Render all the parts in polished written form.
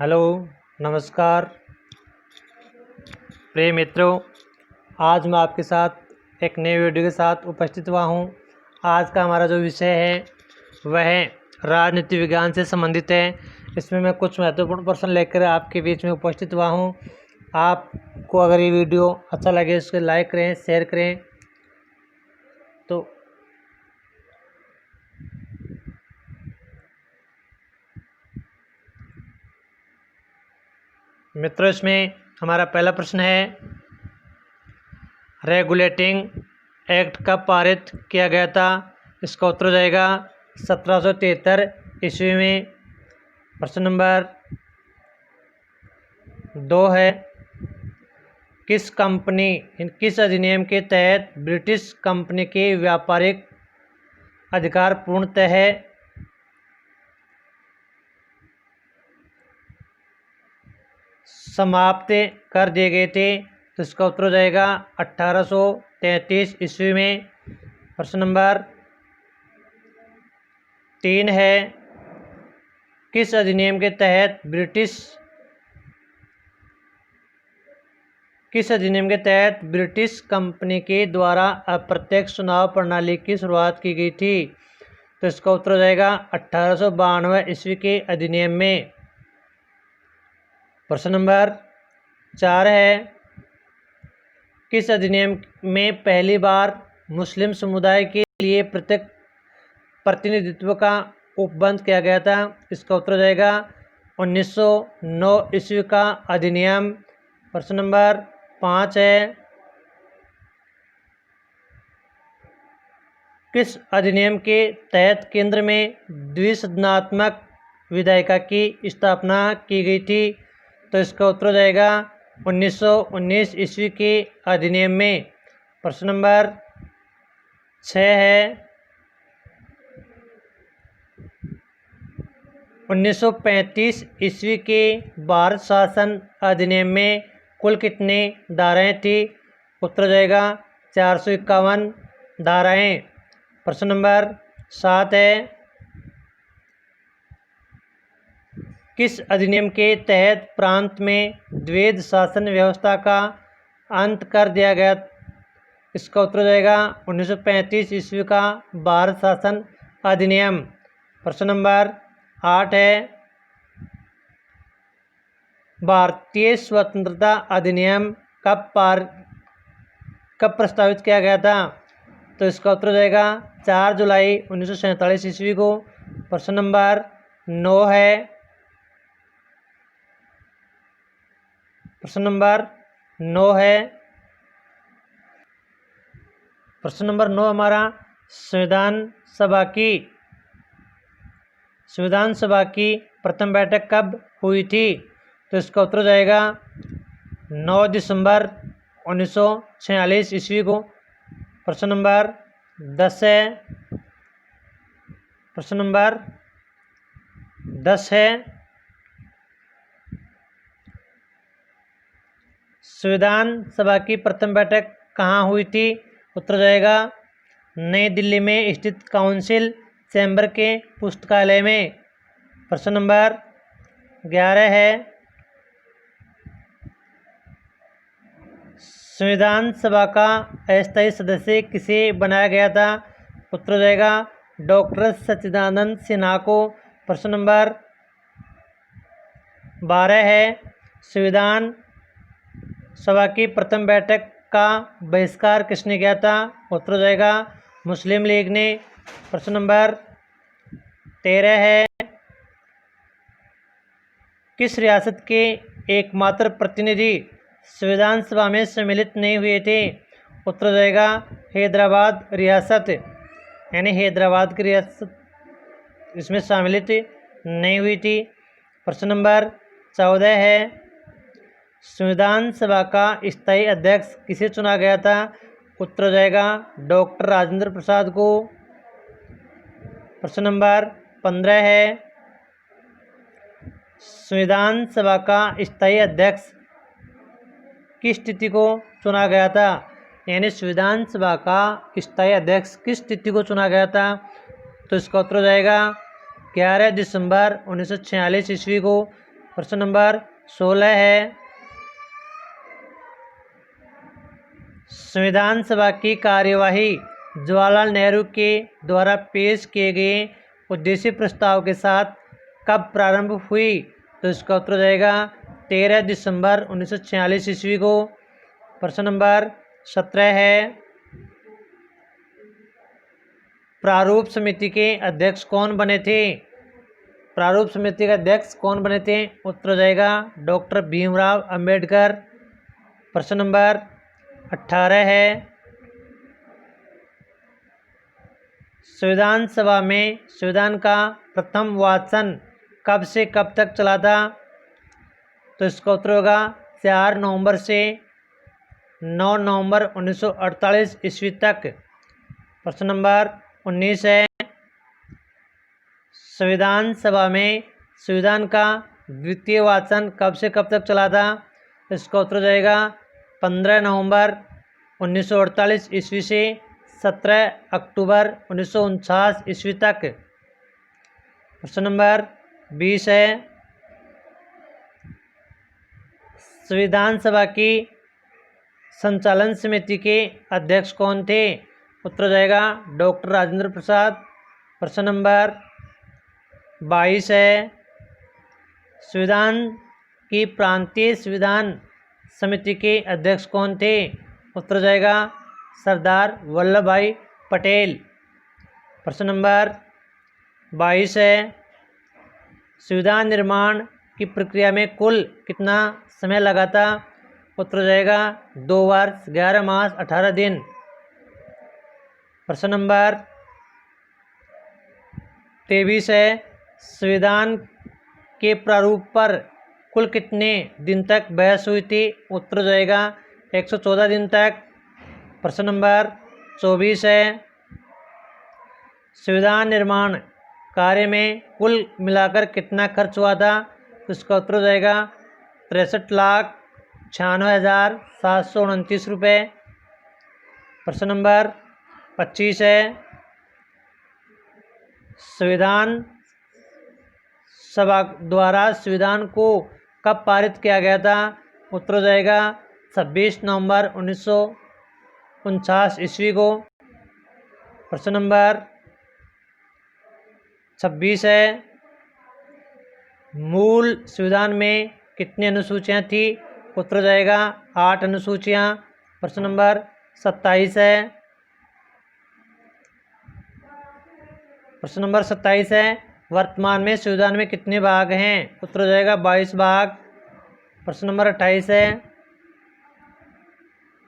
Hello, नमस्कार प्रिय मित्रों। आज मैं आपके साथ एक नए वीडियो के साथ उपस्थित हुआ हूँ। आज का हमारा जो विषय है वह राजनीति विज्ञान से संबंधित है। इसमें मैं कुछ महत्वपूर्ण प्रश्न लेकर आपके बीच में उपस्थित हुआ हूँ। आपको अगर ये वीडियो अच्छा लगे इसको लाइक करें, शेयर करें। तो मित्रों, इसमें हमारा पहला प्रश्न है, रेगुलेटिंग एक्ट कब पारित किया गया था? इसका उत्तर हो जाएगा 1773 ईस्वी में। प्रश्न नंबर 2 है, किस अधिनियम के तहत ब्रिटिश कंपनी के व्यापारिक अधिकार पूर्णतः समाप्त कर दिए गए थे? तो इसका उत्तर हो जाएगा 1833 ईस्वी में। प्रश्न नंबर 3 है, किस अधिनियम के तहत ब्रिटिश कंपनी के द्वारा अप्रत्यक्ष चुनाव प्रणाली की शुरुआत की गई थी? तो इसका उत्तर हो जाएगा 1892 ईस्वी के अधिनियम में। प्रश्न नंबर 4 है, किस अधिनियम में पहली बार मुस्लिम समुदाय के लिए प्रत्यक्ष प्रतिनिधित्व का उपबंध किया गया था? इसका उत्तर हो जाएगा 1909 ईस्वी का अधिनियम। प्रश्न नंबर 5 है, किस अधिनियम के तहत केंद्र में द्विसदनात्मक विधायिका की स्थापना की गई थी? तो इसका उत्तर हो जाएगा 1919 ईस्वी के अधिनियम में। प्रश्न नंबर 6 है, 1935 ईस्वी के भारत शासन अधिनियम में कुल कितनी धाराएं थी? उत्तर हो जाएगा 451 धाराएं। प्रश्न नंबर 7 है, किस अधिनियम के तहत प्रांत में द्वैध शासन व्यवस्था का अंत कर दिया गया? इसका उत्तर हो जाएगा 1935 ईस्वी का भारत शासन अधिनियम। प्रश्न नंबर 8 है, भारतीय स्वतंत्रता अधिनियम कब प्रस्तावित किया गया था? तो इसका उत्तर हो जाएगा 4 जुलाई 1947 ईस्वी को। प्रश्न नंबर 9 है, प्रश्न नंबर 9 हमारा संविधान सभा की प्रथम बैठक कब हुई थी? तो इसका उत्तर हो जाएगा 9 दिसंबर 1946 ईस्वी को। प्रश्न नंबर 10 है, प्रश्न नंबर 10 है, संविधान सभा की प्रथम बैठक कहाँ हुई थी? उत्तर हो जाएगा नई दिल्ली में स्थित काउंसिल चैम्बर के पुस्तकालय में। प्रश्न नंबर 11 है, संविधान सभा का अस्थायी सदस्य किसे बनाया गया था? उत्तर हो जाएगा डॉक्टर सच्चिदानंद सिन्हा को। प्रश्न नंबर 12 है, संविधान सभा की प्रथम बैठक का बहिष्कार किसने किया था? उत्तर हो जाएगा मुस्लिम लीग ने। प्रश्न नंबर 13 है, किस रियासत के एकमात्र प्रतिनिधि संविधान सभा में सम्मिलित नहीं हुए थे? उत्तर हो जाएगा हैदराबाद रियासत, यानी हैदराबाद की रियासत इसमें सम्मिलित नहीं हुई थी। प्रश्न नंबर 14 है, संविधान सभा का स्थायी अध्यक्ष किसे चुना गया था? उत्तर हो जाएगा डॉक्टर राजेंद्र प्रसाद को। प्रश्न नंबर 15 है, संविधान सभा का स्थायी अध्यक्ष किस तिथि को चुना गया था? यानी संविधान सभा का स्थायी अध्यक्ष किस तिथि को चुना गया था? तो इसका उत्तर हो जाएगा 11 दिसंबर 1946 ईस्वी को। प्रश्न नंबर 16 है संविधान सभा की कार्यवाही जवाहरलाल नेहरू के द्वारा पेश किए गए उद्देश्य प्रस्ताव के साथ कब प्रारंभ हुई? तो इसका उत्तर हो जाएगा 13 दिसंबर 1946 ईस्वी को। प्रश्न नंबर 17 है प्रारूप समिति के अध्यक्ष कौन बने थे? प्रारूप समिति के अध्यक्ष कौन बने थे? उत्तर हो जाएगा डॉक्टर भीमराव अंबेडकर। प्रश्न नंबर 18 है संविधान सभा में संविधान का प्रथम वाचन कब से कब तक चला था? तो इसका उत्तर होगा 4 नवंबर से 9 नवंबर 1948 ईस्वी तक। प्रश्न नंबर 19 है संविधान सभा में संविधान का द्वितीय वाचन कब से कब तक चला था? इसका उत्तर हो जाएगा 15 नवंबर 1948 ईस्वी से 17 अक्टूबर 1949 ईस्वी तक। प्रश्न नंबर 20 है संविधान सभा की संचालन समिति के अध्यक्ष कौन थे? उत्तर हो जाएगा डॉक्टर राजेंद्र प्रसाद। प्रश्न नंबर 22 है संविधान की प्रांतीय संविधान समिति के अध्यक्ष कौन थे? उत्तर हो जाएगा सरदार वल्लभ भाई पटेल। प्रश्न नंबर 22 है संविधान निर्माण की प्रक्रिया में कुल कितना समय लगा था? उत्तर हो जाएगा 2 वर्ष 11 मास 18 दिन। प्रश्न नंबर 23 है संविधान के प्रारूप पर कुल कितने दिन तक बहस हुई थी? उत्तर हो जाएगा 114 दिन तक। प्रश्न नंबर 24 है संविधान निर्माण कार्य में कुल मिलाकर कितना खर्च हुआ था? तो इसका उत्तर हो जाएगा 63,96,729 रुपये। प्रश्न नंबर 25 है संविधान सभा द्वारा संविधान को कब पारित किया गया था? उत्तर हो जाएगा 26 नवंबर 1949 ईस्वी को। प्रश्न नंबर 26 है मूल संविधान में कितनी अनुसूचियां थी? उत्तर हो जाएगा 8 अनुसूचियां। प्रश्न नंबर 27 है प्रश्न नंबर 27 है वर्तमान में संविधान में कितने भाग हैं? उत्तर हो जाएगा 22 भाग। प्रश्न नंबर 28 है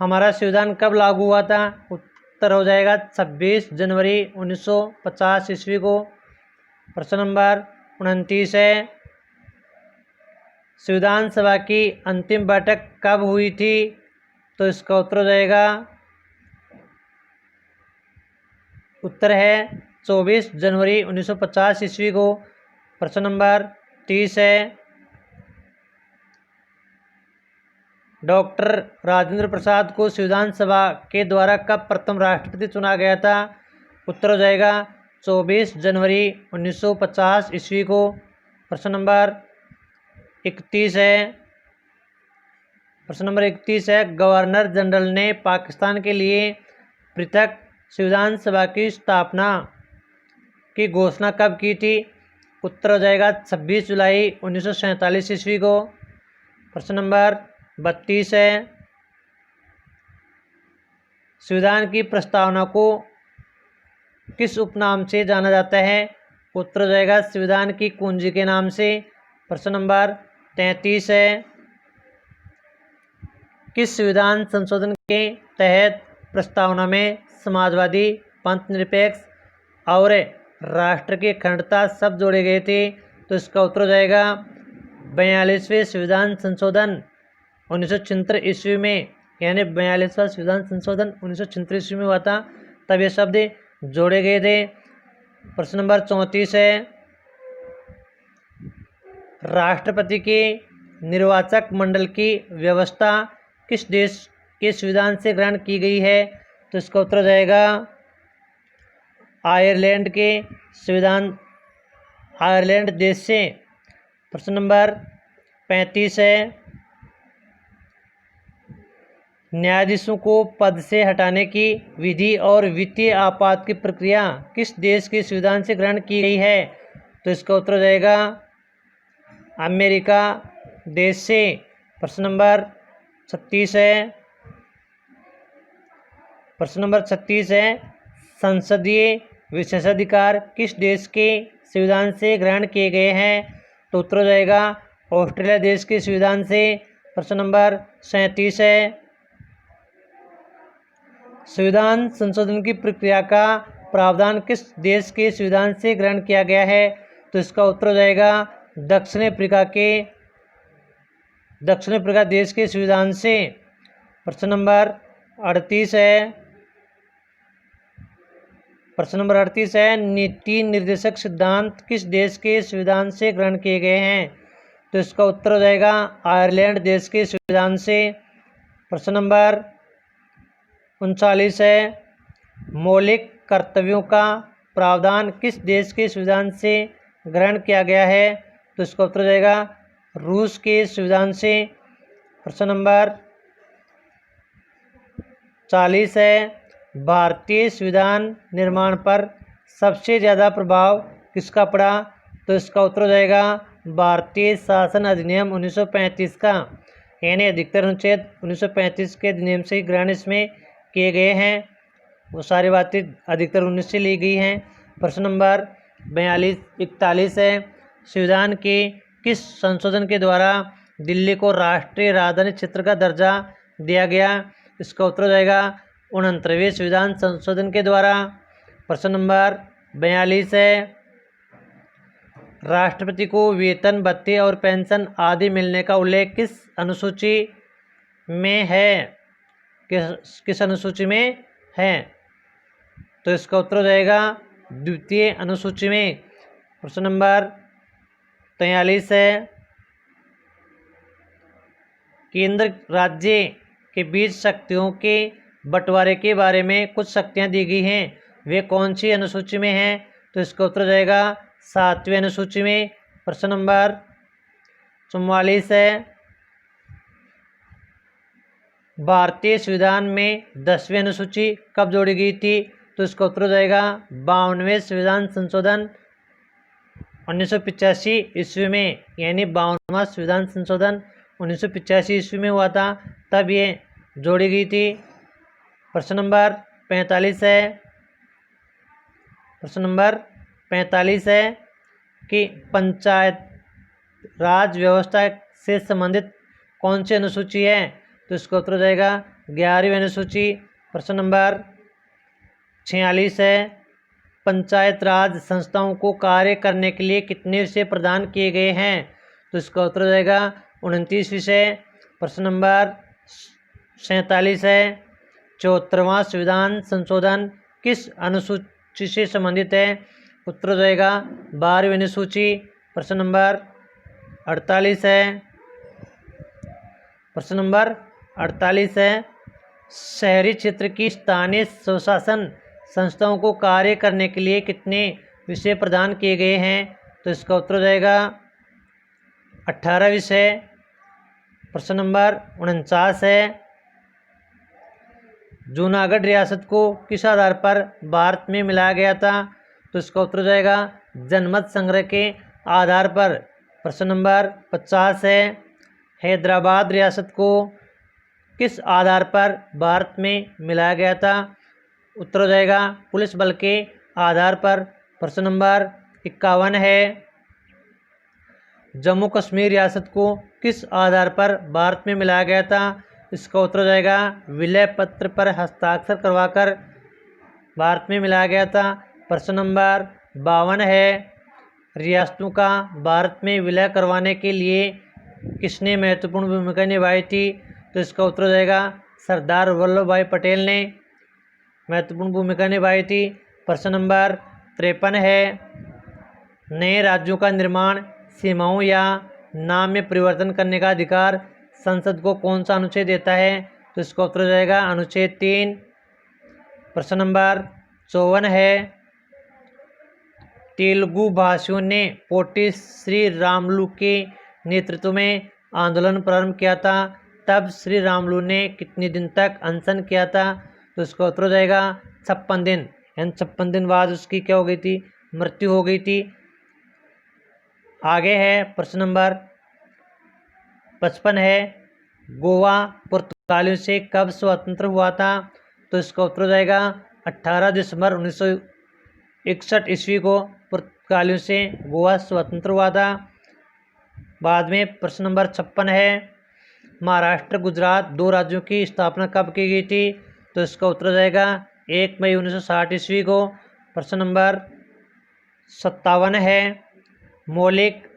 हमारा संविधान कब लागू हुआ था? उत्तर हो जाएगा 26 जनवरी 1950 ईस्वी को। प्रश्न नंबर 29 है संविधान सभा की अंतिम बैठक कब हुई थी? तो इसका उत्तर हो जाएगा उत्तर है 24 जनवरी 1950 ईस्वी को। प्रश्न नंबर 30 है डॉक्टर राजेंद्र प्रसाद को संविधान सभा के द्वारा कब प्रथम राष्ट्रपति चुना गया था? उत्तर हो जाएगा 24 जनवरी 1950 ईस्वी को। प्रश्न नंबर 31 है प्रश्न नंबर 31 है गवर्नर जनरल ने पाकिस्तान के लिए पृथक संविधान सभा की स्थापना की घोषणा कब की थी? उत्तर हो जाएगा 26 जुलाई 1947 ईस्वी को। प्रश्न नंबर 32 है संविधान की प्रस्तावना को किस उपनाम से जाना जाता है? उत्तर हो जाएगा संविधान की कुंजी के नाम से। प्रश्न नंबर 33 है किस संविधान संशोधन के तहत प्रस्तावना में समाजवादी पंथ निरपेक्ष और राष्ट्र की अखंडता शब्द जोड़े गए थे? तो इसका उत्तर हो जाएगा 42वें संविधान संशोधन 1976 ईस्वी में, यानी 42वां संविधान संशोधन 1976 ईस्वी में हुआ था, तब ये शब्द जोड़े गए थे। प्रश्न नंबर 34 है राष्ट्रपति के निर्वाचक मंडल की व्यवस्था किस देश के संविधान से ग्रहण की गई है? तो इसका उत्तर हो जाएगा आयरलैंड के संविधान, आयरलैंड देश से। प्रश्न नंबर 35 है न्यायाधीशों को पद से हटाने की विधि और वित्तीय आपात की प्रक्रिया किस देश के संविधान से ग्रहण की गई है? तो इसका उत्तर हो जाएगा अमेरिका देश से। प्रश्न नंबर 36 है संसदीय विशेषाधिकार किस देश के संविधान से ग्रहण किए गए हैं? तो उत्तर हो जाएगा ऑस्ट्रेलिया देश के संविधान से। प्रश्न नंबर 37 है संविधान संशोधन की प्रक्रिया का प्रावधान किस देश के संविधान से ग्रहण किया गया है? तो इसका उत्तर हो जाएगा दक्षिण अफ्रीका देश के संविधान से। प्रश्न नंबर 38 है नीति निर्देशक सिद्धांत किस देश के संविधान से ग्रहण किए गए हैं? तो इसका उत्तर हो जाएगा आयरलैंड देश के संविधान से। प्रश्न नंबर 39 है मौलिक कर्तव्यों का प्रावधान किस देश के संविधान से ग्रहण किया गया है? तो इसका उत्तर हो जाएगा रूस के संविधान से। प्रश्न नंबर 40 है भारतीय संविधान निर्माण पर सबसे ज़्यादा प्रभाव किसका पड़ा? तो इसका उत्तर हो जाएगा भारतीय शासन अधिनियम 1935 का, यानी अधिकतर अनुच्छेद 1935 के अधिनियम से ही ग्रहण इसमें किए गए हैं। वो सारी बातें अधिकतर 19 से ली गई हैं। प्रश्न नंबर 41 है संविधान के किस संशोधन के द्वारा दिल्ली को राष्ट्रीय राजधानी क्षेत्र का दर्जा दिया गया? इसका उत्तर हो जाएगा 69वें संविधान संशोधन के द्वारा। प्रश्न नंबर 42 है राष्ट्रपति को वेतन भत्ते और पेंशन आदि मिलने का उल्लेख किस अनुसूची में है? किस अनुसूची में है? तो इसका उत्तर हो जाएगा द्वितीय अनुसूची में। प्रश्न नंबर 43 है केंद्र राज्य के बीच शक्तियों के बंटवारे के बारे में कुछ शक्तियां दी गई हैं, वे कौन सी अनुसूची में हैं? तो इसका उत्तर हो जाएगा 7वें अनुसूची में। प्रश्न नंबर 44 है भारतीय संविधान में 10वीं अनुसूची कब जोड़ी गई थी? तो इसका उत्तर हो जाएगा 52वें संविधान संशोधन 1985 ईस्वी में, यानी 52वां संविधान संशोधन 1985 ईस्वी में हुआ था, तब ये जोड़ी गई थी। प्रश्न नंबर 45 है कि पंचायत राज व्यवस्था से संबंधित कौन सी अनुसूची है? तो इसका उत्तर हो जाएगा 11वीं अनुसूची। प्रश्न नंबर 46 है पंचायत राज संस्थाओं को कार्य करने के लिए कितने विषय प्रदान किए गए हैं? तो इसका उत्तर हो जाएगा 29 विषय। प्रश्न नंबर 47 है 74वां संविधान संशोधन किस अनुसूची से संबंधित है? उत्तर हो जाएगा 12वीं अनुसूची। प्रश्न नंबर 48 है शहरी क्षेत्र की स्थानीय स्वशासन संस्थाओं को कार्य करने के लिए कितने विषय प्रदान किए गए हैं? तो इसका उत्तर हो जाएगा 18 विषय। प्रश्न नंबर 49 है जूनागढ़ रियासत को किस आधार पर भारत में मिलाया गया था? तो इसका उत्तर हो जाएगा जनमत संग्रह के आधार पर। प्रश्न नंबर 50 है हैदराबाद रियासत को किस आधार पर भारत में मिलाया गया था? उत्तर हो जाएगा पुलिस बल के आधार पर। प्रश्न नंबर 51 है जम्मू कश्मीर रियासत को किस आधार पर भारत में मिलाया गया था? इसका उत्तर हो जाएगा विलय पत्र पर हस्ताक्षर करवाकर भारत में मिलाया गया था। प्रश्न नंबर 52 है रियासतों का भारत में विलय करवाने के लिए किसने महत्वपूर्ण भूमिका निभाई थी? तो इसका उत्तर हो जाएगा सरदार वल्लभ भाई पटेल ने महत्वपूर्ण भूमिका निभाई थी। प्रश्न नंबर 53 है नए राज्यों का निर्माण सीमाओं या नाम में परिवर्तन करने का अधिकार संसद को कौन सा अनुच्छेद देता है? तो इसका उत्तर हो जाएगा अनुच्छेद 3। प्रश्न नंबर 54 है तेलुगु भाषियों ने पोटी श्री रामुलु के नेतृत्व में आंदोलन प्रारंभ किया था, तब श्री रामलू ने कितने दिन तक अनशन किया था? तो इसका उत्तर हो जाएगा 56 दिन। यानी 56 दिन बाद उसकी क्या हो गई थी? मृत्यु हो गई थी। आगे है प्रश्न नंबर 55 है, गोवा पुर्तगालियों से कब स्वतंत्र हुआ था? तो इसका उत्तर हो जाएगा 18 दिसंबर 1961 ईस्वी को पुर्तगालियों से गोवा स्वतंत्र हुआ था। बाद में प्रश्न नंबर 56 है, महाराष्ट्र गुजरात दो राज्यों की स्थापना कब की गई थी? तो इसका उत्तर हो जाएगा 1 मई 1960 ईस्वी को। प्रश्न नंबर 57 है, मौलिक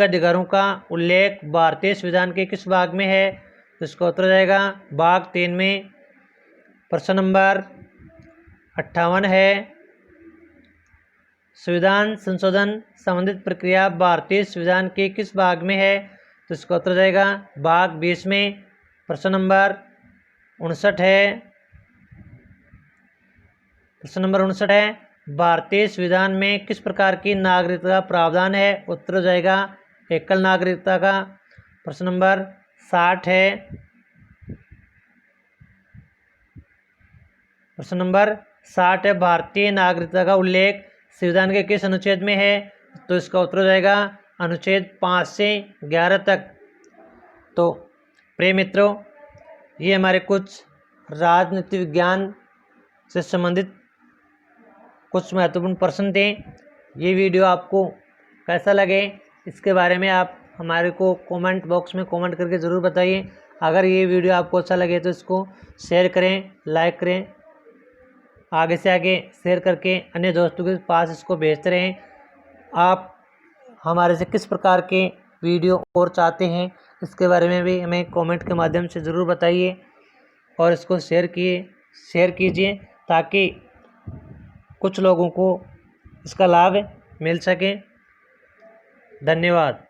अधिकारों का उल्लेख भारतीय संविधान के किस भाग में है? तो इसका उत्तर हो जाएगा भाग 3 में। प्रश्न नंबर 58 है, संविधान संशोधन संबंधित प्रक्रिया भारतीय संविधान के किस भाग में है? तो इसका उत्तर हो जाएगा भाग 20 में। प्रश्न नंबर 59 है, भारतीय संविधान में किस प्रकार की नागरिकता का प्रावधान है? उत्तर हो जाएगा एकल नागरिकता का। प्रश्न नंबर 60 है, भारतीय नागरिकता का उल्लेख संविधान के किस अनुच्छेद में है? तो इसका उत्तर हो जाएगा अनुच्छेद 5 से 11 तक। तो प्रिय मित्रों, ये हमारे कुछ राजनीति विज्ञान से संबंधित कुछ महत्वपूर्ण प्रश्न थे। ये वीडियो आपको कैसा लगे, इसके बारे में आप हमारे को कमेंट बॉक्स में कमेंट करके ज़रूर बताइए। अगर ये वीडियो आपको अच्छा लगे तो इसको शेयर करें, लाइक करें, आगे से आगे शेयर करके अन्य दोस्तों के पास इसको भेजते रहें। आप हमारे से किस प्रकार के वीडियो और चाहते हैं, इसके बारे में भी हमें कमेंट के माध्यम से ज़रूर बताइए और इसको शेयर कीजिए ताकि कुछ लोगों को इसका लाभ मिल सके। धन्यवाद।